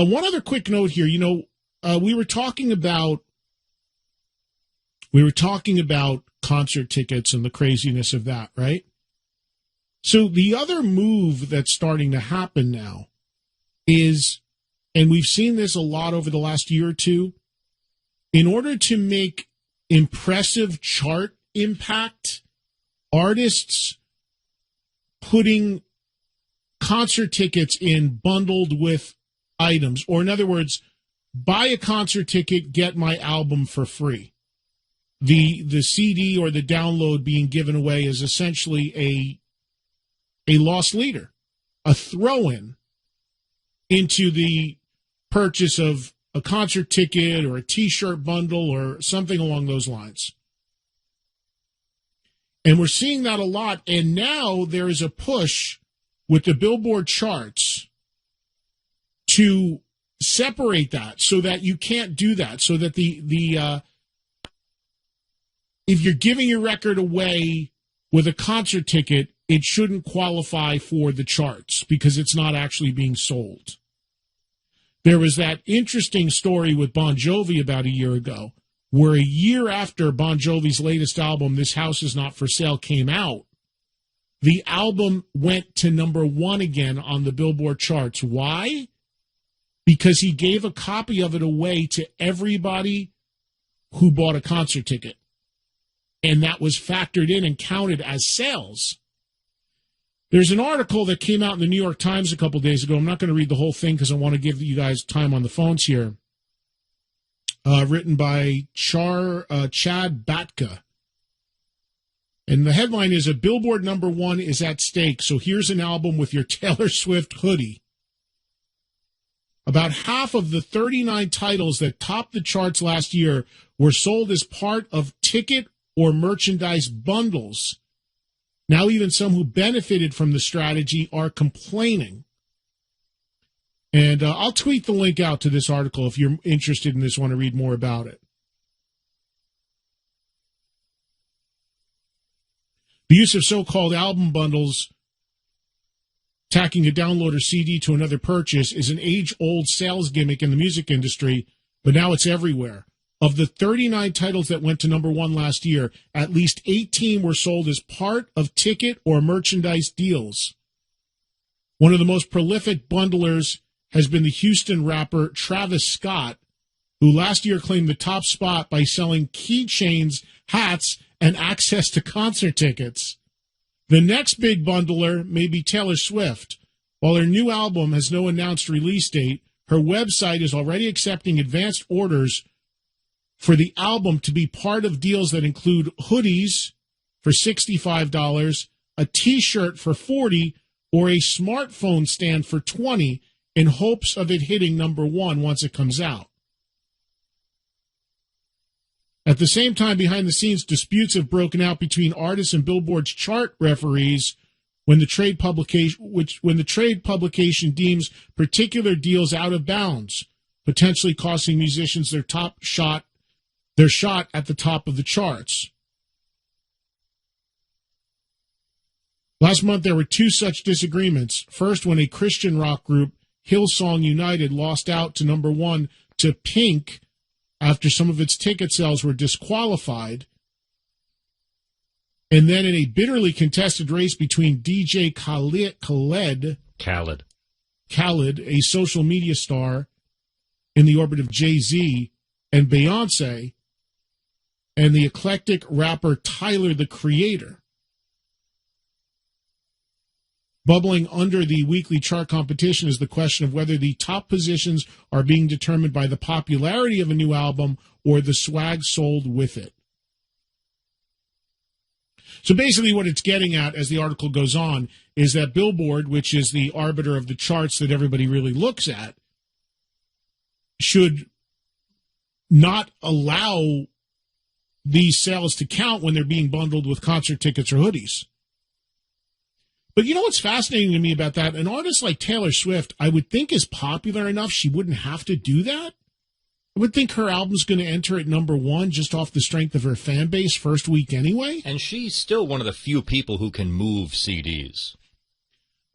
One other quick note here. We were talking about concert tickets and the craziness of that, right? So the other move that's starting to happen now is, and we've seen this a lot over the last year or two, in order to make impressive chart impact, artists putting concert tickets in bundled with items, or in other words, buy a concert ticket, get my album for free. The CD or the download being given away is essentially a lost leader, a throw-in into the purchase of a concert ticket or a T-shirt bundle or something along those lines. And we're seeing that a lot, and now there is a push with the Billboard charts to separate that so that you can't do that, so that if you're giving your record away with a concert ticket, it shouldn't qualify for the charts because it's not actually being sold. There was that interesting story with Bon Jovi about a year ago, where a year after Bon Jovi's latest album, This House Is Not For Sale, came out, the album went to number 1 again on the Billboard charts. Why? Because he gave a copy of it away to everybody who bought a concert ticket. And that was factored in and counted as sales. There's an article that came out in the New York Times a couple days ago. I'm not going to read the whole thing because I want to give you guys time on the phones here. Written by Chad Batka. And the headline is, a Billboard number 1 is at stake. So here's an album with your Taylor Swift hoodie. About half of the 39 titles that topped the charts last year were sold as part of ticket or merchandise bundles. Now even some who benefited from the strategy are complaining. And I'll tweet the link out to this article if you're interested in this, want to read more about it. The use of so-called album bundles, tacking a download or CD to another purchase, is an age-old sales gimmick in the music industry, but now it's everywhere. Of the 39 titles that went to number 1 last year, at least 18 were sold as part of ticket or merchandise deals. One of the most prolific bundlers has been the Houston rapper Travis Scott, who last year claimed the top spot by selling keychains, hats, and access to concert tickets. The next big bundler may be Taylor Swift. While her new album has no announced release date, her website is already accepting advanced orders for the album to be part of deals that include hoodies for $65, a T-shirt for $40, or a smartphone stand for $20, in hopes of it hitting number 1 once it comes out. At the same time, behind the scenes, disputes have broken out between artists and Billboard's chart referees when the trade publication deems particular deals out of bounds, potentially costing musicians their shot at the top of the charts. Last month, there were 2 such disagreements. First, when a Christian rock group, Hillsong United, lost out to number 1 to Pink after some of its ticket sales were disqualified. And then in a bitterly contested race between DJ Khaled, a social media star in the orbit of Jay-Z, and Beyonce, and the eclectic rapper Tyler, the Creator. Bubbling under the weekly chart competition is the question of whether the top positions are being determined by the popularity of a new album or the swag sold with it. So basically what it's getting at, as the article goes on, is that Billboard, which is the arbiter of the charts that everybody really looks at, should not allow these sales to count when they're being bundled with concert tickets or hoodies. But you know what's fascinating to me about that? An artist like Taylor Swift, I would think, is popular enough she wouldn't have to do that. I would think her album's going to enter at number 1 just off the strength of her fan base first week anyway. And she's still one of the few people who can move CDs.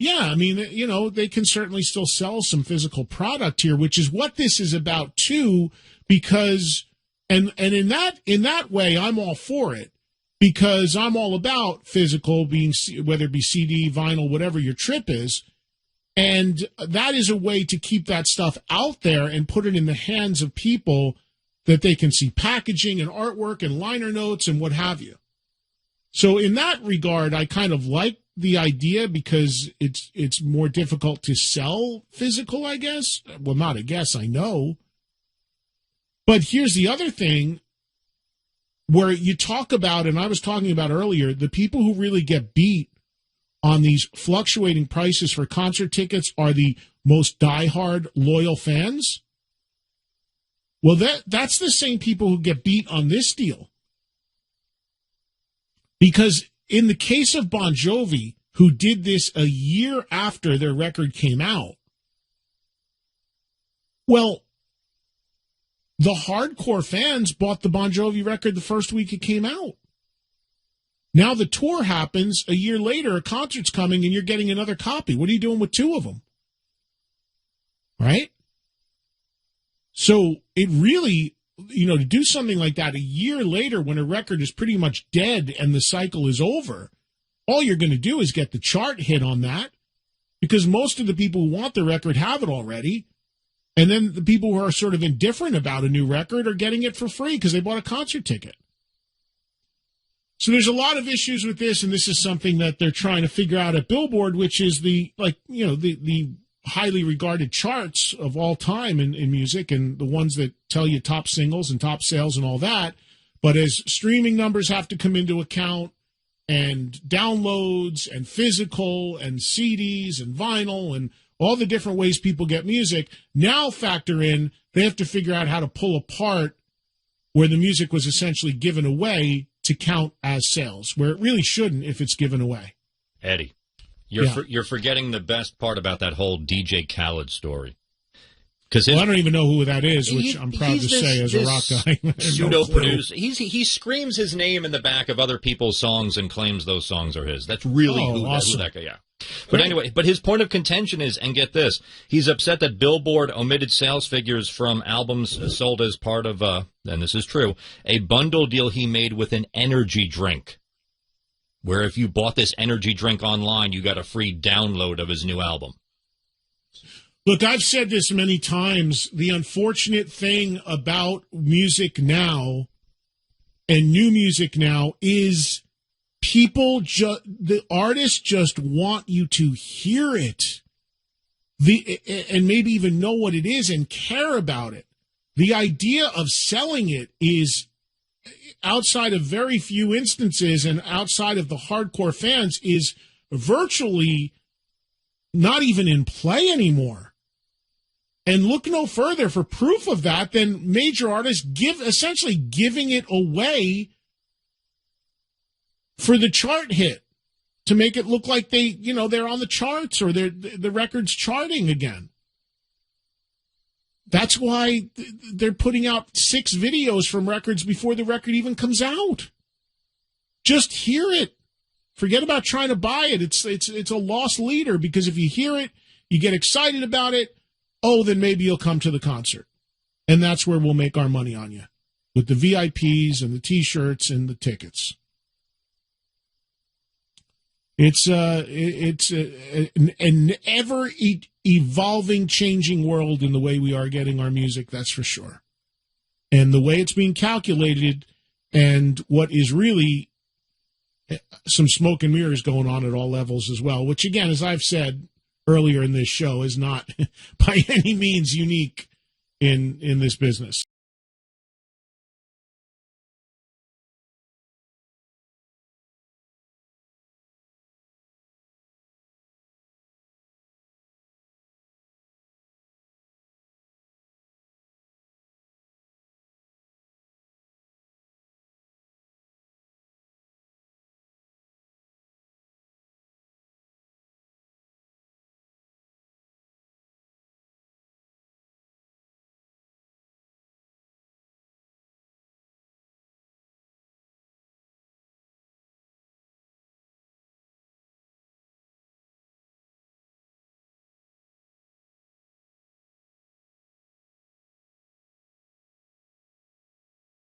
Yeah, I mean, they can certainly still sell some physical product here, which is what this is about too, because and in that way, I'm all for it, because I'm all about physical, being whether it be CD, vinyl, whatever your trip is, and that is a way to keep that stuff out there and put it in the hands of people that they can see packaging and artwork and liner notes and what have you. So in that regard, I kind of like the idea, because it's more difficult to sell physical, I guess. Well, not I guess, I know. But here's the other thing where you talk about, and I was talking about earlier, the people who really get beat on these fluctuating prices for concert tickets are the most diehard, loyal fans. Well, that's the same people who get beat on this deal. Because in the case of Bon Jovi, who did this a year after their record came out, well, the hardcore fans bought the Bon Jovi record the first week it came out. Now the tour happens a year later, a concert's coming, and you're getting another copy. What are you doing with two of them? Right? So it really, to do something like that a year later when a record is pretty much dead and the cycle is over, all you're going to do is get the chart hit on that, because most of the people who want the record have it already. And then the people who are sort of indifferent about a new record are getting it for free because they bought a concert ticket. So there's a lot of issues with this, and this is something that they're trying to figure out at Billboard, which is the highly regarded charts of all time in music, and the ones that tell you top singles and top sales and all that. But as streaming numbers have to come into account, and downloads and physical and CDs and vinyl and all the different ways people get music now factor in, they have to figure out how to pull apart where the music was essentially given away to count as sales, where it really shouldn't if it's given away. Eddie, you're forgetting the best part about that whole DJ Khaled story. Well, I don't even know who that is, which I'm proud to say as a rock guy. Pseudo-producer. He screams his name in the back of other people's songs and claims those songs are his. That's really who that guy, yeah. But anyway, his point of contention is, and get this, he's upset that Billboard omitted sales figures from albums sold as part of, and this is true, a bundle deal he made with an energy drink, where if you bought this energy drink online, you got a free download of his new album. Look, I've said this many times. The unfortunate thing about music now and new music now is the artists just want you to hear it, and maybe even know what it is and care about it. The idea of selling it is, outside of very few instances and outside of the hardcore fans, is virtually not even in play anymore. And look no further for proof of that than major artists essentially giving it away for the chart hit, to make it look like they're on the charts, or the record's charting again. That's why they're putting out 6 videos from records before the record even comes out. Just hear it. Forget about trying to buy it. It's a lost leader, because if you hear it, you get excited about it. Oh, then maybe you'll come to the concert. And that's where we'll make our money on you, with the VIPs and the T-shirts and the tickets. It's an ever-evolving, changing world in the way we are getting our music, that's for sure. And the way it's being calculated, and what is really some smoke and mirrors going on at all levels as well, which, again, as I've said earlier in this show, is not by any means unique in this business.